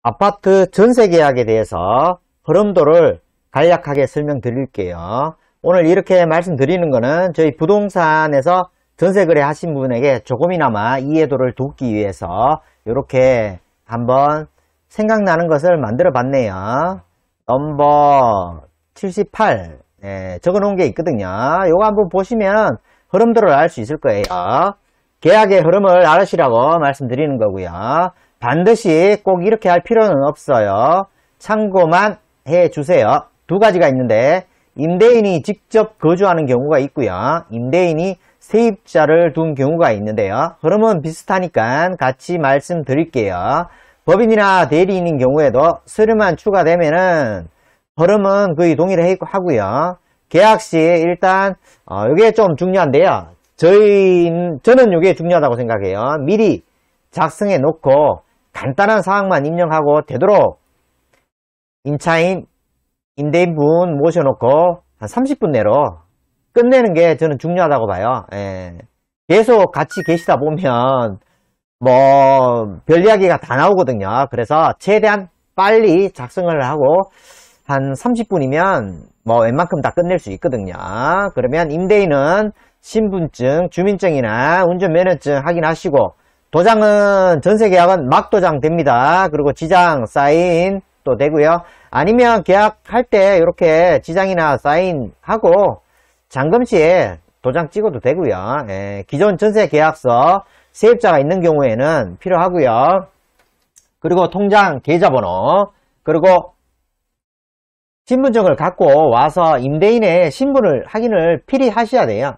아파트 전세 계약에 대해서 흐름도를 간략하게 설명드릴게요. 오늘 이렇게 말씀드리는 거는 저희 부동산에서 전세 거래 하신 분에게 조금이나마 이해도를 돕기 위해서 이렇게 한번 생각나는 것을 만들어 봤네요. 넘버 78 적어 놓은 게 있거든요. 요거 한번 보시면 흐름도를 알 수 있을 거예요. 계약의 흐름을 알으시라고 말씀드리는 거고요. 반드시 꼭 이렇게 할 필요는 없어요. 참고만 해 주세요. 두 가지가 있는데 임대인이 직접 거주하는 경우가 있고요. 임대인이 세입자를 둔 경우가 있는데요. 흐름은 비슷하니까 같이 말씀드릴게요. 법인이나 대리인인 경우에도 서류만 추가되면은 흐름은 거의 동일하고요. 계약 시 일단 이게 좀 중요한데요. 저는 이게 중요하다고 생각해요. 미리 작성해 놓고 간단한 사항만 입력하고 되도록 임차인, 임대인분 모셔놓고 한 30분 내로 끝내는 게 저는 중요하다고 봐요. 계속 같이 계시다 보면 별 이야기가 다 나오거든요. 그래서 최대한 빨리 작성을 하고 한 30분이면 웬만큼 다 끝낼 수 있거든요. 그러면 임대인은 신분증, 주민증이나 운전면허증 확인하시고, 도장은 전세계약은 막도장 됩니다. 그리고 지장, 사인 또 되고요. 아니면 계약할 때 이렇게 지장이나 사인하고 잔금시에 도장 찍어도 되고요. 기존 전세계약서 세입자가 있는 경우에는 필요하고요. 그리고 통장 계좌번호, 그리고 신분증을 갖고 와서 임대인의 신분을 확인을 필히 하셔야 돼요.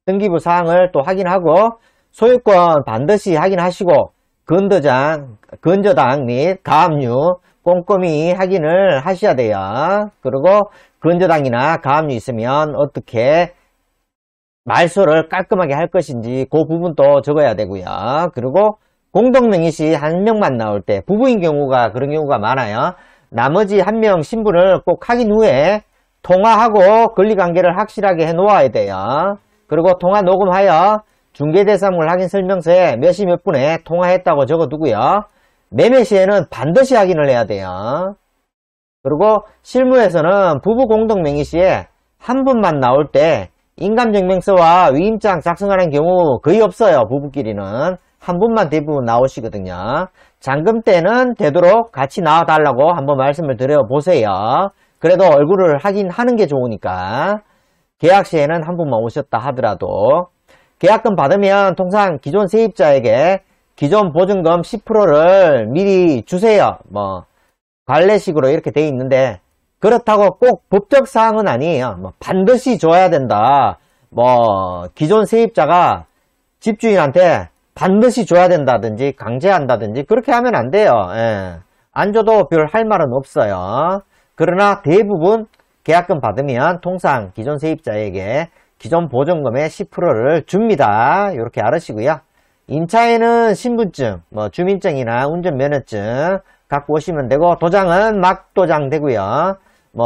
등기부 사항을 또 확인하고 소유권 반드시 확인하시고 건저당 및 가압류 꼼꼼히 확인을 하셔야 돼요. 그리고 건저당이나 가압류 있으면 어떻게 말소를 깔끔하게 할 것인지 그 부분도 적어야 되고요. 그리고 공동명의시 한 명만 나올 때 부부인 경우가 그런 경우가 많아요. 나머지 한 명 신분을 꼭 확인 후에 통화하고 권리관계를 확실하게 해 놓아야 돼요. 그리고 통화 녹음하여 중개대상물 확인 설명서에 몇 시 몇 분에 통화했다고 적어두고요. 매매 시에는 반드시 확인을 해야 돼요. 그리고 실무에서는 부부 공동명의 시에 한 분만 나올 때 인감증명서와 위임장 작성하는 경우 거의 없어요. 부부끼리는 한 분만 대부분 나오시거든요. 잔금 때는 되도록 같이 나와달라고 한번 말씀을 드려보세요. 그래도 얼굴을 확인하는 게 좋으니까. 계약 시에는 한 분만 오셨다 하더라도 계약금 받으면 통상 기존 세입자에게 기존 보증금 10%를 미리 주세요. 관례식으로 이렇게 돼 있는데 그렇다고 꼭 법적 사항은 아니에요. 반드시 줘야 된다. 기존 세입자가 집주인한테 반드시 줘야 된다든지 강제한다든지 그렇게 하면 안 돼요. 안 줘도 별 할 말은 없어요. 그러나 대부분 계약금 받으면 통상 기존 세입자에게 기존 보증금의 10%를 줍니다. 이렇게 알으시고요. 임차인은 신분증, 주민증이나 운전면허증 갖고 오시면 되고, 도장은 막도장 되고요.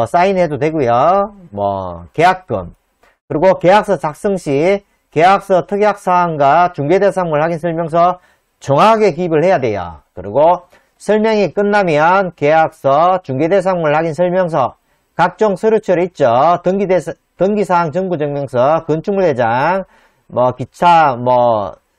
사인해도 되고요. 계약금, 그리고 계약서 작성 시 계약서 특약사항과 중개대상물 확인 설명서 정확하게 기입을 해야 돼요. 그리고 설명이 끝나면 계약서, 중개대상물 확인 설명서, 각종 서류처 있죠. 등기사항 정부증명서, 건축물대장, 기차,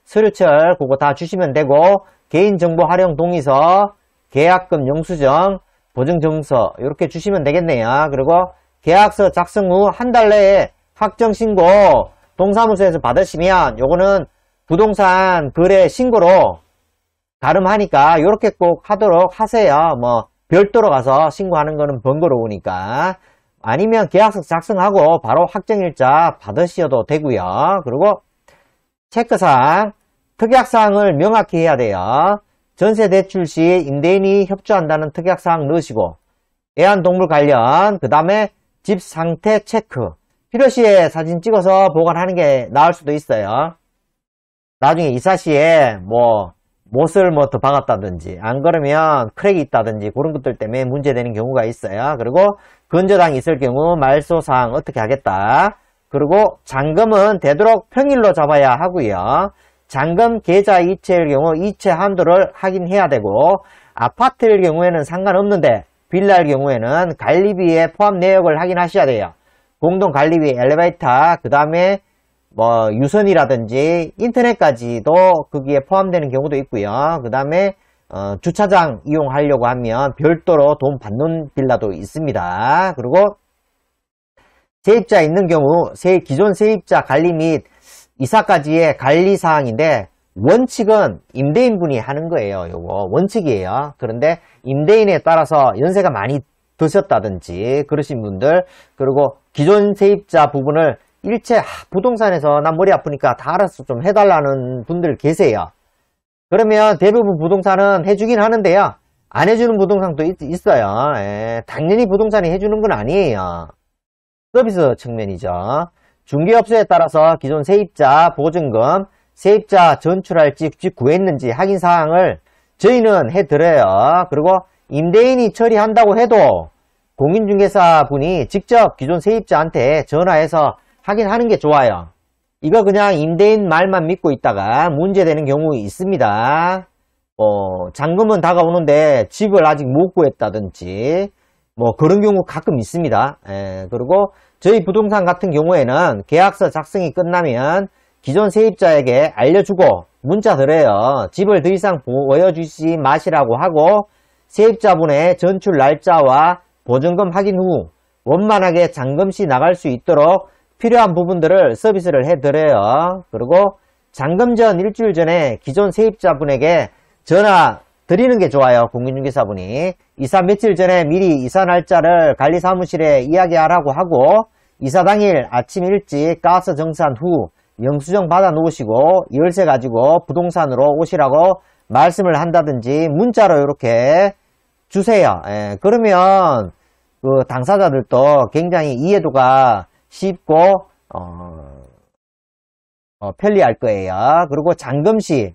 서류철 그거 다 주시면 되고, 개인정보 활용 동의서, 계약금 영수증, 보증증서 이렇게 주시면 되겠네요. 그리고 계약서 작성 후 한 달 내에 확정신고 동사무소에서 받으시면 요거는 부동산 거래 신고로 가름하니까 요렇게 꼭 하도록 하세요. 별도로 가서 신고하는 거는 번거로우니까. 아니면 계약서 작성하고 바로 확정일자 받으셔도 되고요. 그리고 체크사항, 특약사항을 명확히 해야 돼요. 전세 대출 시 임대인이 협조한다는 특약사항 넣으시고, 애완동물 관련, 그 다음에 집 상태 체크, 필요시에 사진 찍어서 보관하는 게 나을 수도 있어요. 나중에 이사 시에 못을 더 박았다든지, 안 그러면 크랙이 있다든지 그런 것들 때문에 문제되는 경우가 있어요. 그리고 건저당이 있을 경우 말소사항 어떻게 하겠다. 그리고 잔금은 되도록 평일로 잡아야 하고요. 잔금 계좌 이체일 경우 이체 한도를 확인해야 되고, 아파트일 경우에는 상관없는데 빌라일 경우에는 관리비에 포함 내역을 확인하셔야 돼요. 공동 관리비, 엘리베이터, 그 다음에 뭐 유선이라든지 인터넷까지도 거기에 포함되는 경우도 있고요. 그 다음에 주차장 이용하려고 하면 별도로 돈 받는 빌라도 있습니다. 그리고 세입자 있는 경우 기존 세입자 관리 및 이사까지의 관리사항인데, 원칙은 임대인분이 하는 거예요. 요거 원칙이에요. 그런데 임대인에 따라서 연세가 많이 드셨다든지 그러신 분들, 그리고 기존 세입자 부분을 일체 부동산에서 난 머리 아프니까 다 알아서 좀 해달라는 분들 계세요. 그러면 대부분 부동산은 해주긴 하는데요, 안 해주는 부동산도 있어요. 당연히 부동산이 해주는 건 아니에요. 서비스 측면이죠. 중개업소에 따라서 기존 세입자 보증금, 세입자 전출할지 구했는지 확인사항을 저희는 해드려요. 그리고 임대인이 처리한다고 해도 공인중개사 분이 직접 기존 세입자한테 전화해서 확인하는 게 좋아요. 이거 그냥 임대인 말만 믿고 있다가 문제되는 경우 있습니다. 잔금은 다가오는데 집을 아직 못 구했다든지 뭐 그런 경우 가끔 있습니다. 그리고 저희 부동산 같은 경우에는 계약서 작성이 끝나면 기존 세입자에게 알려주고 문자 드려요. 집을 더 이상 보여주지 마시라고 하고, 세입자분의 전출 날짜와 보증금 확인 후 원만하게 잔금시 나갈 수 있도록 필요한 부분들을 서비스를 해드려요. 그리고 잔금 전 일주일 전에 기존 세입자분에게 전화 드리는 게 좋아요. 공인중개사분이 이사 며칠 전에 미리 이사 날짜를 관리사무실에 이야기하라고 하고, 이사 당일 아침 일찍 가스 정산 후 영수증 받아 놓으시고 열쇠 가지고 부동산으로 오시라고 말씀을 한다든지 문자로 이렇게 주세요. 그러면 그 당사자들도 굉장히 이해도가 쉽고 편리할 거예요. 그리고 잔금시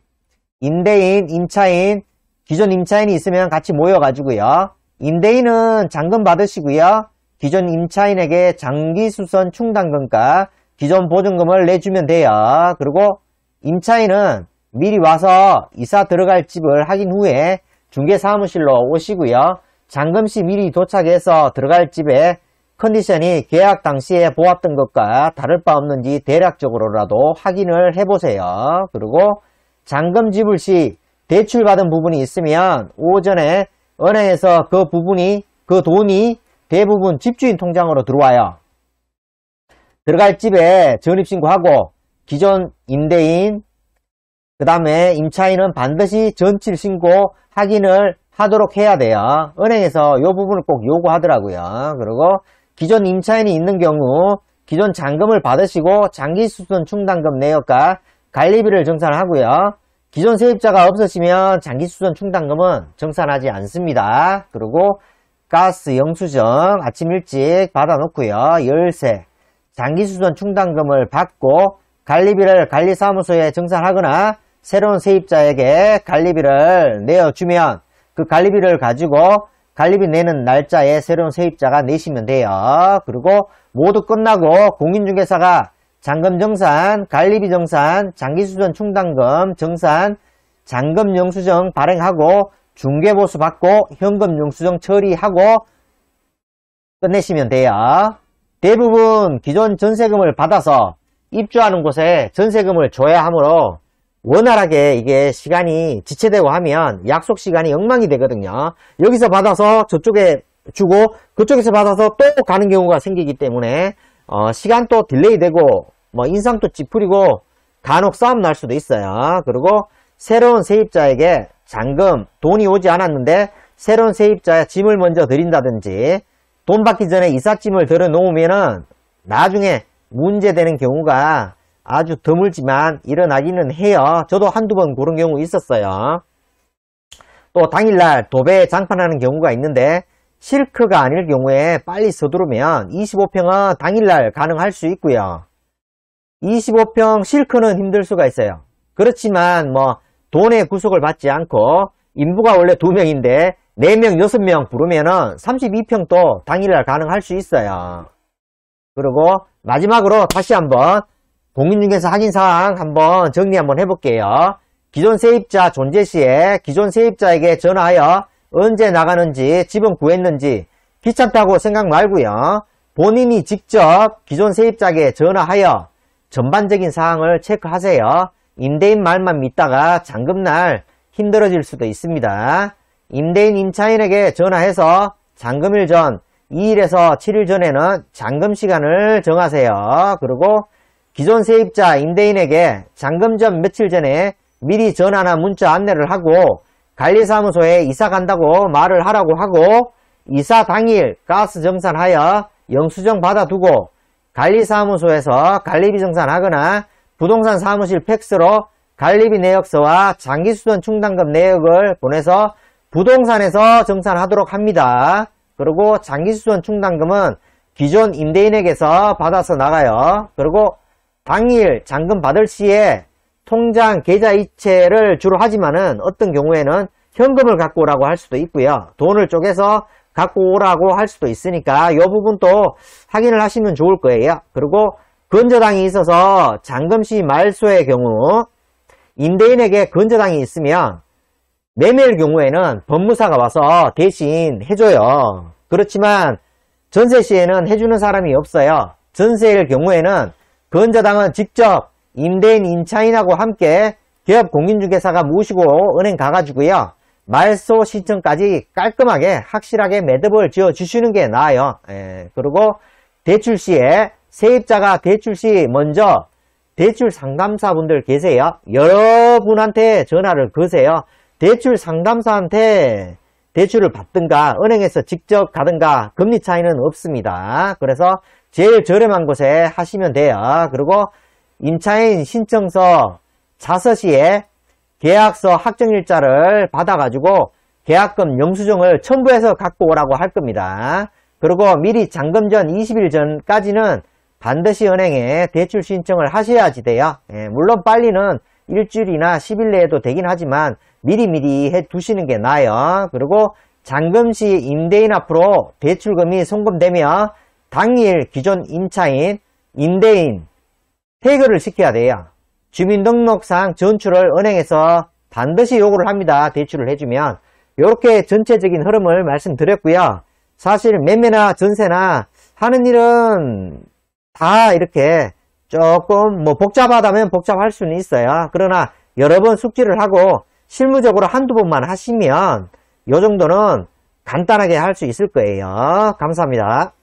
임대인, 임차인, 기존 임차인이 있으면 같이 모여가지고요, 임대인은 잔금 받으시고요, 기존 임차인에게 장기수선 충당금과 기존 보증금을 내주면 돼요. 그리고 임차인은 미리 와서 이사 들어갈 집을 확인 후에 중개사무실로 오시고요, 잔금시 미리 도착해서 들어갈 집의 컨디션이 계약 당시에 보았던 것과 다를 바 없는지 대략적으로라도 확인을 해보세요. 그리고 잔금 지불 시 대출받은 부분이 있으면 오전에 은행에서 그 돈이 대부분 집주인 통장으로 들어와요. 들어갈 집에 전입신고하고 기존 임대인, 그 다음에 임차인은 반드시 전칠신고 확인을 하도록 해야 돼요. 은행에서 이 부분을 꼭 요구하더라고요. 그리고 기존 임차인이 있는 경우 기존 잔금을 받으시고 장기수선 충당금 내역과 관리비를 정산하고요. 기존 세입자가 없으시면 장기수선 충당금은 정산하지 않습니다. 그리고 가스 영수증 아침 일찍 받아놓고요, 열쇠, 장기수선 충당금을 받고 관리비를 관리사무소에 정산하거나 새로운 세입자에게 관리비를 내어주면 그 관리비를 가지고 관리비 내는 날짜에 새로운 세입자가 내시면 돼요. 그리고 모두 끝나고 공인중개사가 잔금 정산, 관리비 정산, 장기수선 충당금 정산, 잔금 영수증 발행하고 중개보수 받고 현금 영수증 처리하고 끝내시면 돼요. 대부분 기존 전세금을 받아서 입주하는 곳에 전세금을 줘야 하므로 원활하게 이게 시간이 지체되고 하면 약속 시간이 엉망이 되거든요. 여기서 받아서 저쪽에 주고 그쪽에서 받아서 또 가는 경우가 생기기 때문에 시간도 딜레이 되고 뭐 인상도 찌푸리고 간혹 싸움 날 수도 있어요. 그리고 새로운 세입자에게 잔금 돈이 오지 않았는데 새로운 세입자의 짐을 먼저 드린다든지 돈 받기 전에 이삿짐을 들어 놓으면은 나중에 문제되는 경우가 아주 드물지만 일어나기는 해요. 저도 한두 번 그런 경우 있었어요. 또 당일날 도배 장판하는 경우가 있는데 실크가 아닐 경우에 빨리 서두르면 25평은 당일날 가능할 수 있고요. 25평 실크는 힘들 수가 있어요. 그렇지만 뭐 돈의 구속을 받지 않고 인부가 원래 2명인데 4명, 6명 부르면은 32평도 당일날 가능할 수 있어요. 그리고 마지막으로 다시 한번 공인중개사 확인사항 한번 정리 한번 해볼게요. 기존 세입자 존재 시에 기존 세입자에게 전화하여 언제 나가는지, 집은 구했는지 귀찮다고 생각 말고요. 본인이 직접 기존 세입자에게 전화하여 전반적인 사항을 체크하세요. 임대인 말만 믿다가 잔금날 힘들어질 수도 있습니다. 임대인 임차인에게 전화해서 잔금일 전 2일에서 7일 전에는 잔금 시간을 정하세요. 그리고 기존 세입자 임대인에게 잔금 전 며칠 전에 미리 전화나 문자 안내를 하고 관리사무소에 이사 간다고 말을 하라고 하고 이사 당일 가스 정산하여 영수증 받아두고 관리사무소에서 관리비 정산하거나 부동산 사무실 팩스로 관리비 내역서와 장기수선 충당금 내역을 보내서 부동산에서 정산하도록 합니다. 그리고 장기수선 충당금은 기존 임대인에게서 받아서 나가요. 그리고 당일 잔금 받을 시에 통장 계좌 이체를 주로 하지만은 어떤 경우에는 현금을 갖고 오라고 할 수도 있고요. 돈을 쪼개서 갖고 오라고 할 수도 있으니까 이 부분도 확인을 하시면 좋을 거예요. 그리고 건저당이 있어서 잔금시 말소의 경우 임대인에게 건저당이 있으면 매매일 경우에는 법무사가 와서 대신 해줘요. 그렇지만 전세 시에는 해주는 사람이 없어요. 전세일 경우에는 건저당은 직접 임대인 임차인하고 함께 기업 공인중개사가 모시고 은행 가가지고요. 말소 신청까지 깔끔하게 확실하게 매듭을 지어 주시는 게 나아요. 그리고 대출 시에 세입자가 대출 시 먼저 대출 상담사분들 계세요. 여러분한테 전화를 거세요. 대출 상담사한테 대출을 받든가 은행에서 직접 가든가 금리 차이는 없습니다. 그래서 제일 저렴한 곳에 하시면 돼요. 그리고 임차인 신청서 자서 시에 계약서 확정일자를 받아가지고 계약금 영수증을 첨부해서 갖고 오라고 할 겁니다. 그리고 미리 잔금 전 20일 전까지는 반드시 은행에 대출 신청을 하셔야지 돼요. 물론 빨리는 일주일이나 10일 내에도 되긴 하지만 미리미리 해 두시는 게 나아요. 그리고 잔금 시 임대인 앞으로 대출금이 송금되며 당일 기존 임차인, 임대인 태거를 시켜야 돼요. 주민등록상 전출을 은행에서 반드시 요구를 합니다. 대출을 해주면. 이렇게 전체적인 흐름을 말씀드렸고요. 사실 매매나 전세나 하는 일은 다 이렇게 조금 복잡하다면 복잡할 수는 있어요. 그러나 여러 번 숙지를 하고 실무적으로 한두 번만 하시면 이 정도는 간단하게 할 수 있을 거예요. 감사합니다.